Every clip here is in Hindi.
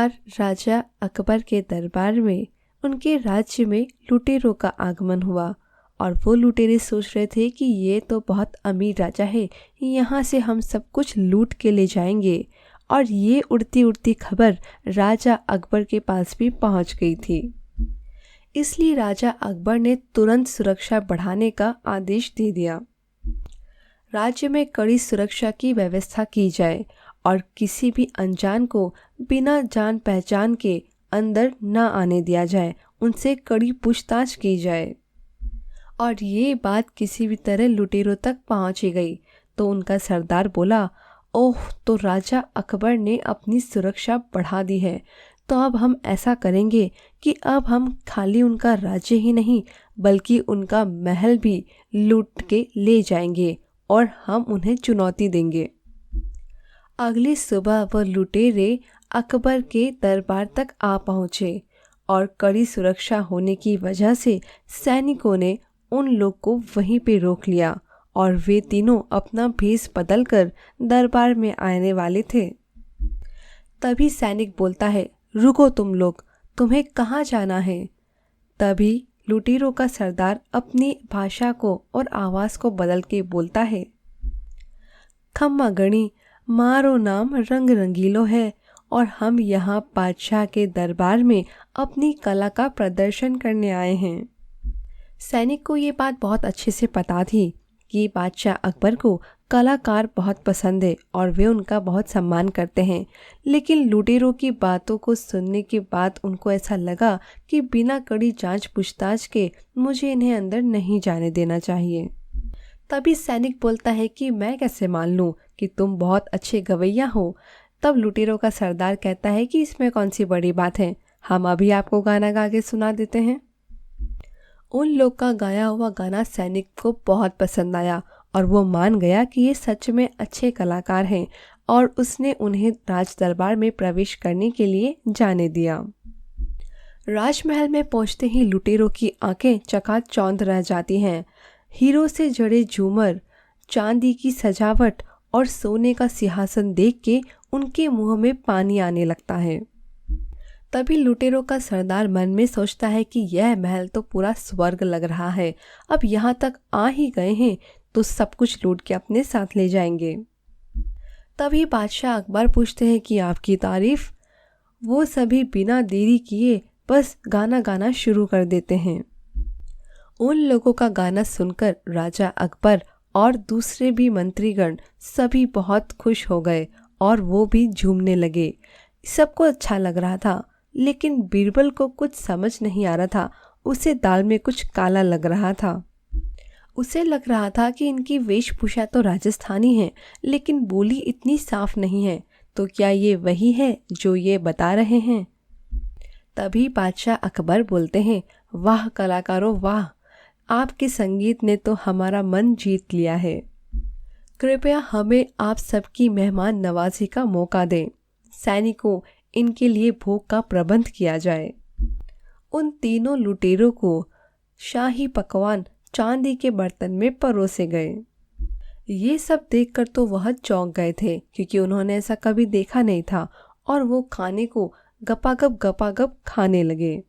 बार राजा अकबर के दरबार में उनके राज्य में लुटेरों का आगमन हुआ और वो लुटेरे सोच रहे थे कि ये तो बहुत अमीर राजा है, यहाँ से हम सब कुछ लूट के ले जाएंगे। और ये उड़ती उड़ती खबर राजा अकबर के पास भी पहुँच गई थी। इसलिए राजा अकबर ने तुरंत सुरक्षा बढ़ाने का आदेश दे दिया। राज्य में कड़ी सुरक्षा की व्यवस्था की जाए और किसी भी अनजान को बिना जान पहचान के अंदर न आने दिया जाए, उनसे कड़ी पूछताछ की जाए। और ये बात किसी भी तरह लुटेरों तक पहुंची गई तो उनका सरदार बोला, ओह, तो राजा अकबर ने अपनी सुरक्षा बढ़ा दी है, तो अब हम ऐसा करेंगे कि अब हम खाली उनका राज्य ही नहीं बल्कि उनका महल भी लूट के ले जाएंगे और हम उन्हें चुनौती देंगे। अगली सुबह वह लुटेरे अकबर के दरबार तक आ पहुँचे और कड़ी सुरक्षा होने की वजह से सैनिकों ने उन लोग को वहीं पे रोक लिया और वे तीनों अपना भेष बदलकर दरबार में आने वाले थे। तभी सैनिक बोलता है, रुको तुम लोग, तुम्हें कहाँ जाना है? तभी लुटेरों का सरदार अपनी भाषा को और आवाज़ को बदल के बोलता है, खम्मा गणी, मारो नाम रंग रंगीलो है और हम यहाँ बादशाह के दरबार में अपनी कला का प्रदर्शन करने आए हैं। सैनिक को ये बात बहुत अच्छे से पता थी कि बादशाह अकबर को कलाकार बहुत पसंद है और वे उनका बहुत सम्मान करते हैं, लेकिन लुटेरों की बातों को सुनने के बाद उनको ऐसा लगा कि बिना कड़ी जांच पूछताछ के मुझे इन्हें अंदर नहीं जाने देना चाहिए। तभी सैनिक बोलता है कि मैं कैसे मान लूं कि तुम बहुत अच्छे गवैया हो। तब लुटेरों का सरदार कहता है कि इसमें कौन सी बड़ी बात है, हम अभी आपको गाना गा के सुना देते हैं। उन लोग का गाया हुआ गाना सैनिक को बहुत पसंद आया और वो मान गया कि ये सच में अच्छे कलाकार हैं और उसने उन्हें राज दरबार में प्रवेश करने के लिए जाने दिया। राजमहल में पहुंचते ही लुटेरों की आंखें चकाचौंध रह जाती हैं। हीरो से जड़े झूमर, चांदी की सजावट और सोने का सिंहासन देख के उनके मुंह में पानी आने लगता है। तभी लुटेरों का सरदार मन में सोचता है कि यह महल तो पूरा स्वर्ग लग रहा है, अब यहाँ तक आ ही गए हैं तो सब कुछ लूट के अपने साथ ले जाएंगे। तभी बादशाह अकबर पूछते हैं कि आपकी तारीफ। वो सभी बिना देरी किए बस गाना गाना शुरू कर देते हैं। उन लोगों का गाना सुनकर राजा अकबर और दूसरे भी मंत्रीगण सभी बहुत खुश हो गए और वो भी झूमने लगे। सबको अच्छा लग रहा था, लेकिन बीरबल को कुछ समझ नहीं आ रहा था। उसे दाल में कुछ काला लग रहा था। उसे लग रहा था कि इनकी वेशभूषा तो राजस्थानी है, लेकिन बोली इतनी साफ नहीं है, तो क्या ये वही है जो ये बता रहे हैं? तभी बादशाह अकबर बोलते हैं, वाह कलाकारों वाह, आपके संगीत ने तो हमारा मन जीत लिया है। कृपया हमें आप सबकी मेहमान नवाजी का मौका दें। सैनिकों, इनके लिए भोग का प्रबंध किया जाए। उन तीनों लुटेरों को शाही पकवान चांदी के बर्तन में परोसे गए। ये सब देखकर तो वह चौंक गए थे, क्योंकि उन्होंने ऐसा कभी देखा नहीं था और वो खाने को गपागप खाने लगे।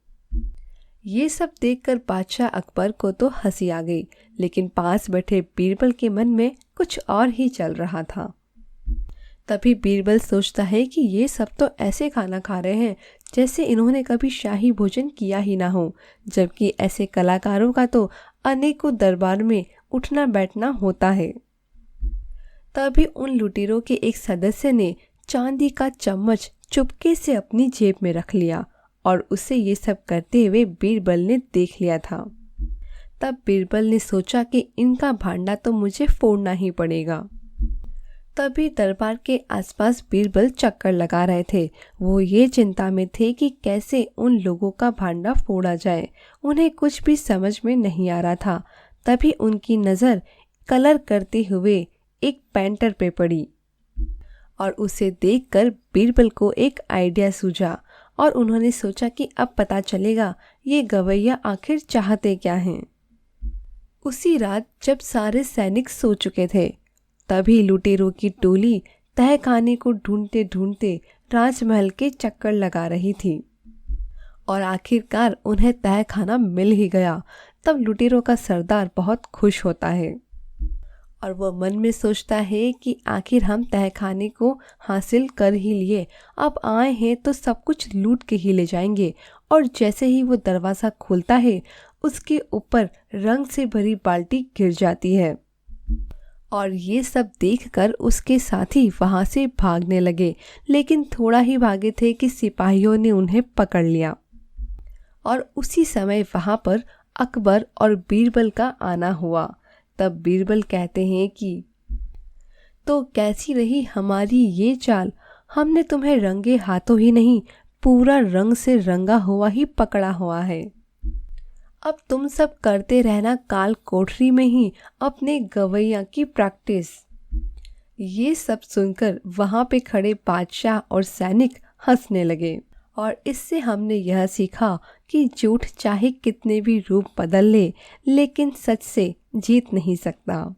ये सब देखकर बादशाह अकबर को तो हंसी आ गई, लेकिन पास बैठे बीरबल के मन में कुछ और ही चल रहा था। तभी बीरबल सोचता है कि ये सब तो ऐसे खाना खा रहे हैं जैसे इन्होंने कभी शाही भोजन किया ही ना हो, जबकि ऐसे कलाकारों का तो अनेकों दरबार में उठना बैठना होता है। तभी उन लुटेरों के एक सदस्य ने चांदी का चम्मच चुपके से अपनी जेब में रख लिया और उसे ये सब करते हुए बीरबल ने देख लिया था। तब बीरबल ने सोचा कि इनका भांडा तो मुझे फोड़ना ही पड़ेगा। तभी दरबार के आसपास बीरबल चक्कर लगा रहे थे। वो ये चिंता में थे कि कैसे उन लोगों का भांडा फोड़ा जाए। उन्हें कुछ भी समझ में नहीं आ रहा था। तभी उनकी नज़र कलर करते हुए एक पेंटर पे पड़ी और उसे देखकर बीरबल को एक आइडिया सूझा और उन्होंने सोचा कि अब पता चलेगा ये गवैया आखिर चाहते क्या हैं। उसी रात जब सारे सैनिक सो चुके थे, तभी लुटेरों की टोली तहखाने को ढूंढते ढूंढते राजमहल के चक्कर लगा रही थी और आखिरकार उन्हें तहखाना मिल ही गया। तब लुटेरों का सरदार बहुत खुश होता है और वो मन में सोचता है कि आखिर हम तहखाने को हासिल कर ही लिए, अब आए हैं तो सब कुछ लूट के ही ले जाएंगे। और जैसे ही वो दरवाज़ा खोलता है उसके ऊपर रंग से भरी बाल्टी गिर जाती है और ये सब देखकर उसके साथी वहां से भागने लगे, लेकिन थोड़ा ही भागे थे कि सिपाहियों ने उन्हें पकड़ लिया। और उसी समय वहां पर अकबर और बीरबल का आना हुआ। तब बीरबल कहते हैं कि तो कैसी रही हमारी ये चाल, हमने तुम्हें रंगे हाथों ही नहीं पूरा रंग से रंगा हुआ ही पकड़ा हुआ है। अब तुम सब करते रहना काल कोठरी में ही अपने गवैया की प्रैक्टिस। ये सब सुनकर वहां पे खड़े बादशाह और सैनिक हंसने लगे और इससे हमने यह सीखा कि झूठ चाहे कितने भी रूप बदल ले लेकिन सच से जीत नहीं सकता।